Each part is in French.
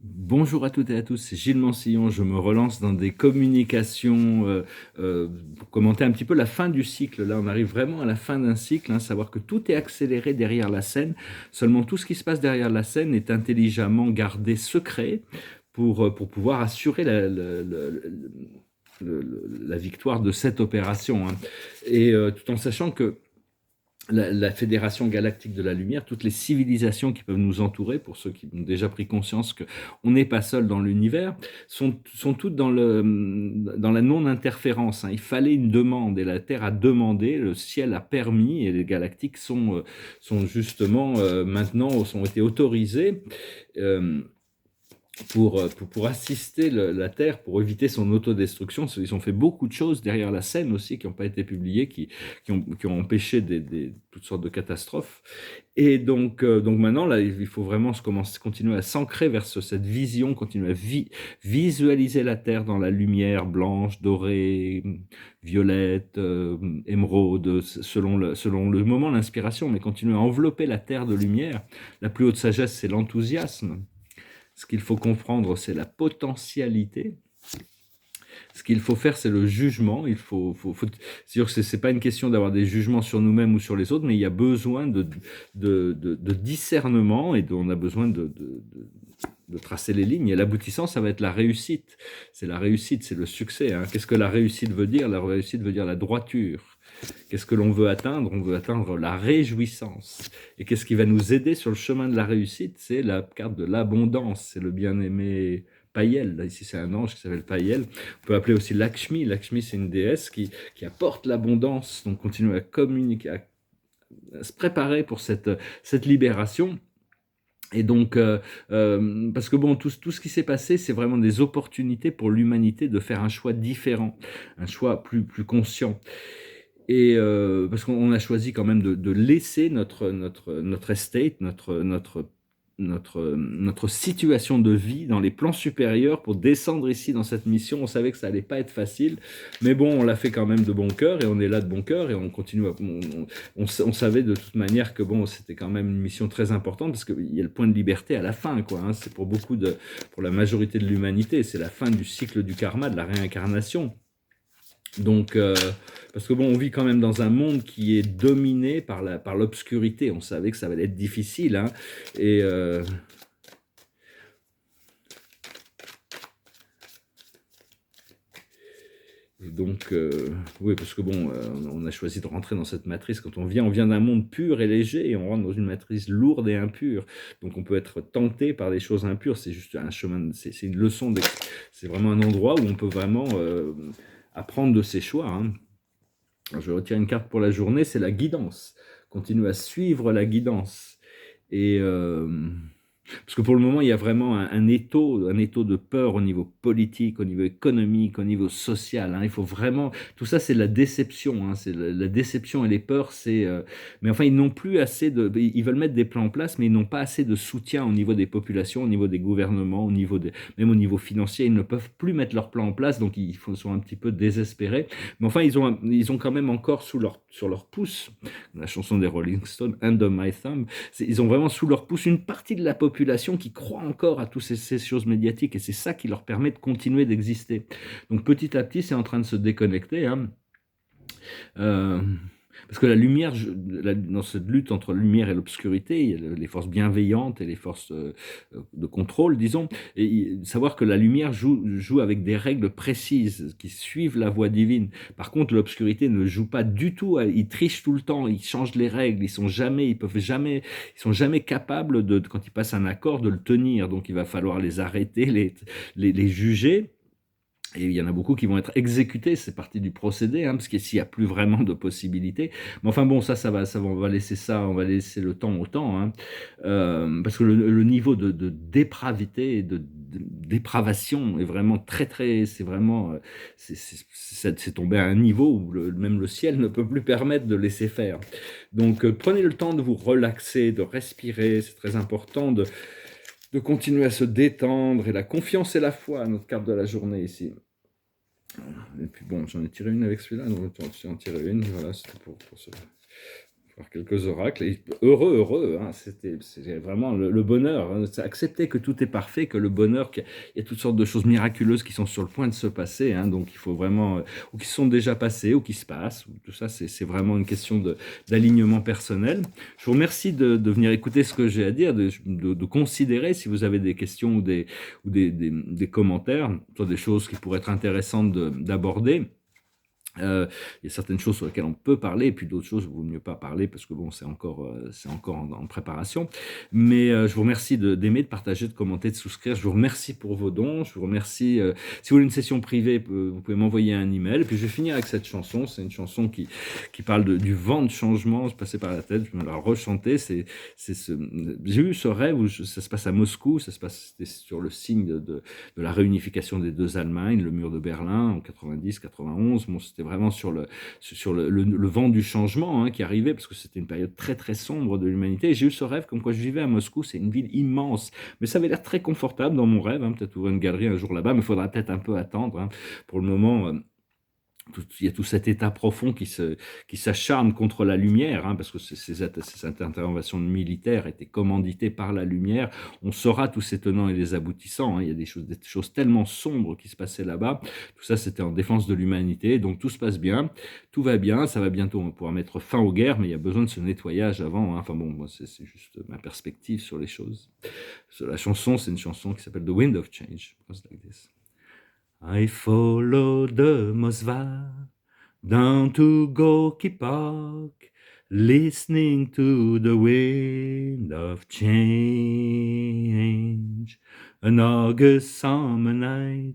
Bonjour à toutes et à tous, c'est Gilles Mansillon. Je me relance dans des communications pour commenter un petit peu la fin du cycle. Là, on arrive vraiment à la fin d'un cycle, hein, savoir que tout est accéléré derrière la scène. Seulement, tout ce qui se passe derrière la scène est intelligemment gardé secret pour pouvoir assurer la victoire de cette opération, hein. Et tout en sachant que la Fédération galactique de la lumière, toutes les civilisations qui peuvent nous entourer, pour ceux qui ont déjà pris conscience qu'on n'est pas seul dans l'univers, sont toutes dans la non-interférence, hein. Il fallait une demande et la Terre a demandé, le ciel a permis et les galactiques sont justement maintenant ont été autorisés. Euh, pour assister la Terre, pour éviter son autodestruction. Ils ont fait beaucoup de choses derrière la scène aussi qui n'ont pas été publiées, qui ont empêché toutes sortes de catastrophes. Et donc maintenant, là, il faut vraiment continuer à s'ancrer vers cette vision, continuer à visualiser la Terre dans la lumière blanche, dorée, violette, émeraude, selon le moment, l'inspiration, mais continuer à envelopper la Terre de lumière. La plus haute sagesse, c'est l'enthousiasme. Ce qu'il faut comprendre, c'est la potentialité. Ce qu'il faut faire, c'est le jugement. C'est-à-dire que c'est pas une question d'avoir des jugements sur nous-mêmes ou sur les autres, mais il y a besoin de discernement et on a besoin de tracer les lignes. Et l'aboutissant, ça va être la réussite. C'est la réussite, c'est le succès, hein. Qu'est-ce que la réussite veut dire? La réussite veut dire la droiture. Qu'est-ce que l'on veut atteindre? On veut atteindre la réjouissance. Et qu'est-ce qui va nous aider sur le chemin de la réussite? C'est la carte de l'abondance, c'est le bien-aimé Payel. Là, ici, c'est un ange qui s'appelle Payel. On peut appeler aussi Lakshmi. Lakshmi, c'est une déesse qui apporte l'abondance. Donc, continuer à communiquer, à se préparer pour cette libération. Et donc, parce que bon, tout ce qui s'est passé, c'est vraiment des opportunités pour l'humanité de faire un choix différent, un choix plus conscient. Et parce qu'on a choisi quand même de laisser notre estate, notre situation de vie dans les plans supérieurs pour descendre ici dans cette mission. On savait que ça allait pas être facile, mais bon, on l'a fait quand même de bon cœur et on est là de bon cœur et on continue. On savait de toute manière que bon, c'était quand même une mission très importante parce qu'il y a le point de liberté à la fin, quoi, hein. C'est pour la majorité de l'humanité, c'est la fin du cycle du karma, de la réincarnation. Donc, parce que bon, on vit quand même dans un monde qui est dominé par l'obscurité. On savait que ça allait être difficile, hein. Et donc, oui, parce que bon, on a choisi de rentrer dans cette matrice. Quand on vient d'un monde pur et léger, et on rentre dans une matrice lourde et impure. Donc, on peut être tenté par des choses impures. C'est juste un chemin, c'est une leçon, c'est vraiment un endroit où on peut vraiment apprendre de ses choix, hein. Alors, je retire une carte pour la journée, c'est la guidance. Continue à suivre la guidance. Et parce que pour le moment, il y a vraiment un étau de peur au niveau politique, au niveau économique, au niveau social, hein. Il faut vraiment, tout ça, c'est la déception, hein. C'est la déception et les peurs, mais enfin, ils n'ont plus assez ils veulent mettre des plans en place, mais ils n'ont pas assez de soutien au niveau des populations, au niveau des gouvernements, même au niveau financier, ils ne peuvent plus mettre leurs plans en place, donc sont un petit peu désespérés. Mais enfin, ils ont quand même encore sur leur pouce, la chanson des Rolling Stones, Under My Thumb, ils ont vraiment sous leur pouce une partie de la population qui croit encore à toutes ces choses médiatiques et c'est ça qui leur permet de continuer d'exister. Donc petit à petit, c'est en train de se déconnecter, hein. Euh, Parce que la lumière, dans cette lutte entre la lumière et l'obscurité, il y a les forces bienveillantes et les forces de contrôle, disons, et savoir que la lumière joue avec des règles précises qui suivent la voie divine. Par contre, l'obscurité ne joue pas du tout, ils trichent tout le temps, ils changent les règles, ils sont jamais capables quand ils passent un accord, de le tenir. Donc il va falloir les arrêter, les juger. Et il y en a beaucoup qui vont être exécutés, c'est partie du procédé, hein, parce qu'ici, il n'y a plus vraiment de possibilités. Mais enfin bon, on va laisser on va laisser le temps au temps, hein. Parce que le niveau de dépravité et de dépravation est vraiment c'est vraiment, c'est tombé à un niveau où même le ciel ne peut plus permettre de laisser faire. Donc, prenez le temps de vous relaxer, de respirer, c'est très important de continuer à se détendre, et la confiance et la foi, notre carte de la journée ici. Et puis bon, j'en ai tiré une avec celui-là, donc je vais en tirer une, voilà, c'était pour par quelques oracles, et heureux, heureux, hein, c'est vraiment le bonheur, hein, c'est accepter que tout est parfait, que le bonheur, qu'il y a toutes sortes de choses miraculeuses qui sont sur le point de se passer, hein, donc il faut vraiment, ou qui sont déjà passées, ou qui se passent, ou tout ça, c'est vraiment une question d'alignement personnel. Je vous remercie de venir écouter ce que j'ai à dire, de considérer si vous avez des questions ou des commentaires, soit des choses qui pourraient être intéressantes d'aborder. Il y a certaines choses sur lesquelles on peut parler, et puis d'autres choses, il vaut mieux pas parler parce que bon, c'est encore en préparation. Mais je vous remercie d'aimer, de partager, de commenter, de souscrire. Je vous remercie pour vos dons. Je vous remercie. Si vous voulez une session privée, vous pouvez m'envoyer un email. Et puis je vais finir avec cette chanson. C'est une chanson qui parle du vent de changement. Je passais par la tête, je me la rechantais. J'ai eu ce rêve où ça se passe à Moscou. C'était sur le signe de la réunification des deux Allemagnes, le mur de Berlin en 90-91. Bon, c'était vraiment sur le vent du changement, hein, qui arrivait, parce que c'était une période très très sombre de l'humanité. Et j'ai eu ce rêve comme quoi je vivais à Moscou, c'est une ville immense, mais ça avait l'air très confortable dans mon rêve, hein, peut-être ouvrir une galerie un jour là-bas, mais il faudra peut-être un peu attendre, hein. Pour le moment, il y a tout cet état profond qui s'acharne contre la lumière, hein, parce que ces interventions militaires étaient commanditées par la lumière. On saura tous ces tenants et les aboutissants, hein. Il y a des choses tellement sombres qui se passaient là-bas. Tout ça, c'était en défense de l'humanité. Donc tout se passe bien, tout va bien, ça va bientôt, on va pouvoir mettre fin aux guerres, mais il y a besoin de ce nettoyage avant, hein. Enfin bon, moi, c'est juste ma perspective sur les choses. La chanson, c'est une chanson qui s'appelle The Wind of Change. It goes like this. I followed the Mosva down to Gorky Park, listening to the wind of change. An August summer night,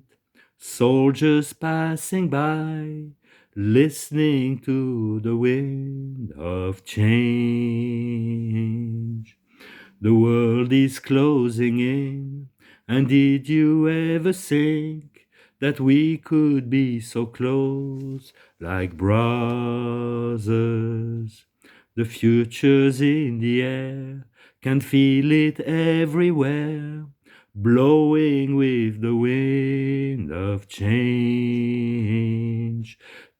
soldiers passing by, listening to the wind of change. The world is closing in, and did you ever think that we could be so close, like brothers? The future's in the air, can feel it everywhere, blowing with the wind of change.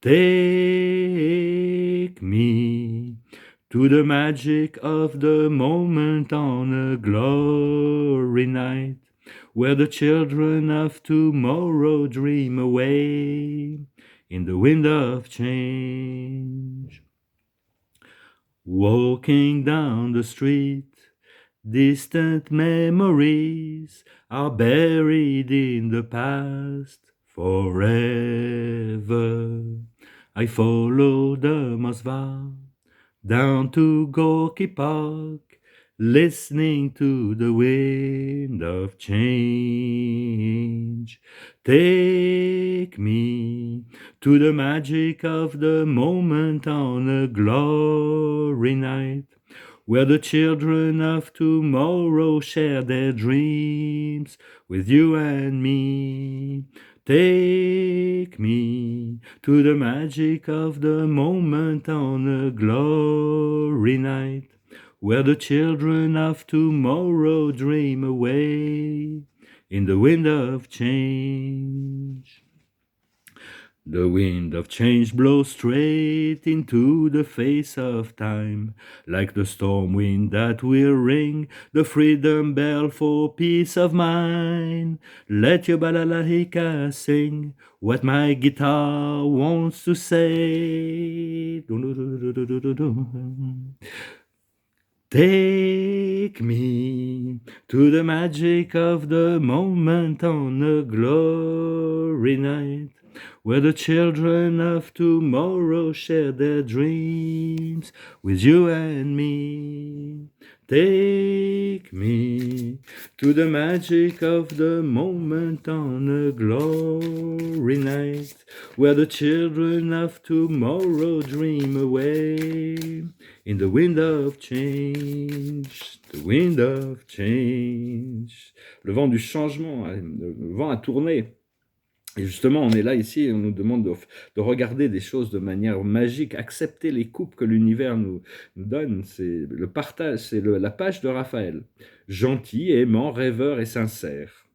Take me to the magic of the moment on a glory night, where the children of tomorrow dream away in the wind of change. Walking down the street, distant memories are buried in the past forever. I follow the Mosva down to Gorky Park, listening to the wind of change. Take me to the magic of the moment on a glory night, where the children of tomorrow share their dreams with you and me. Take me to the magic of the moment on a glory night, where the children of tomorrow dream away in the wind of change. The wind of change blows straight into the face of time, like the storm wind that will ring the freedom bell for peace of mind. Let your balalaika sing what my guitar wants to say. Take me to the magic of the moment on a glory night, where the children of tomorrow share their dreams with you and me. Take me to the magic of the moment on a glory night, where the children of tomorrow dream away in the wind of change, the wind of change. Le vent du changement, le vent a tourné. Et justement, on est là ici, et on nous demande de regarder des choses de manière magique, accepter les coupes que l'univers nous donne. C'est le partage, c'est la page de Raphaël. Gentil, aimant, rêveur et sincère.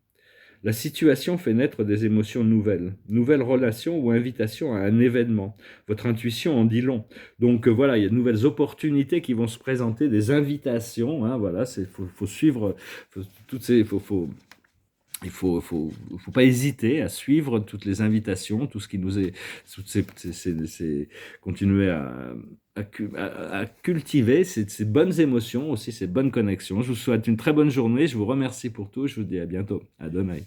La situation fait naître des émotions nouvelles, nouvelles relations ou invitations à un événement. Votre intuition en dit long. Donc voilà, il y a de nouvelles opportunités qui vont se présenter, des invitations, hein, voilà, faut suivre toutes ces, il faut pas hésiter à suivre toutes les invitations, tout ce qui nous est, toutes continuer à cultiver ces bonnes émotions aussi, ces bonnes connexions. Je vous souhaite une très bonne journée. Je vous remercie pour tout. Je vous dis à bientôt. À demain.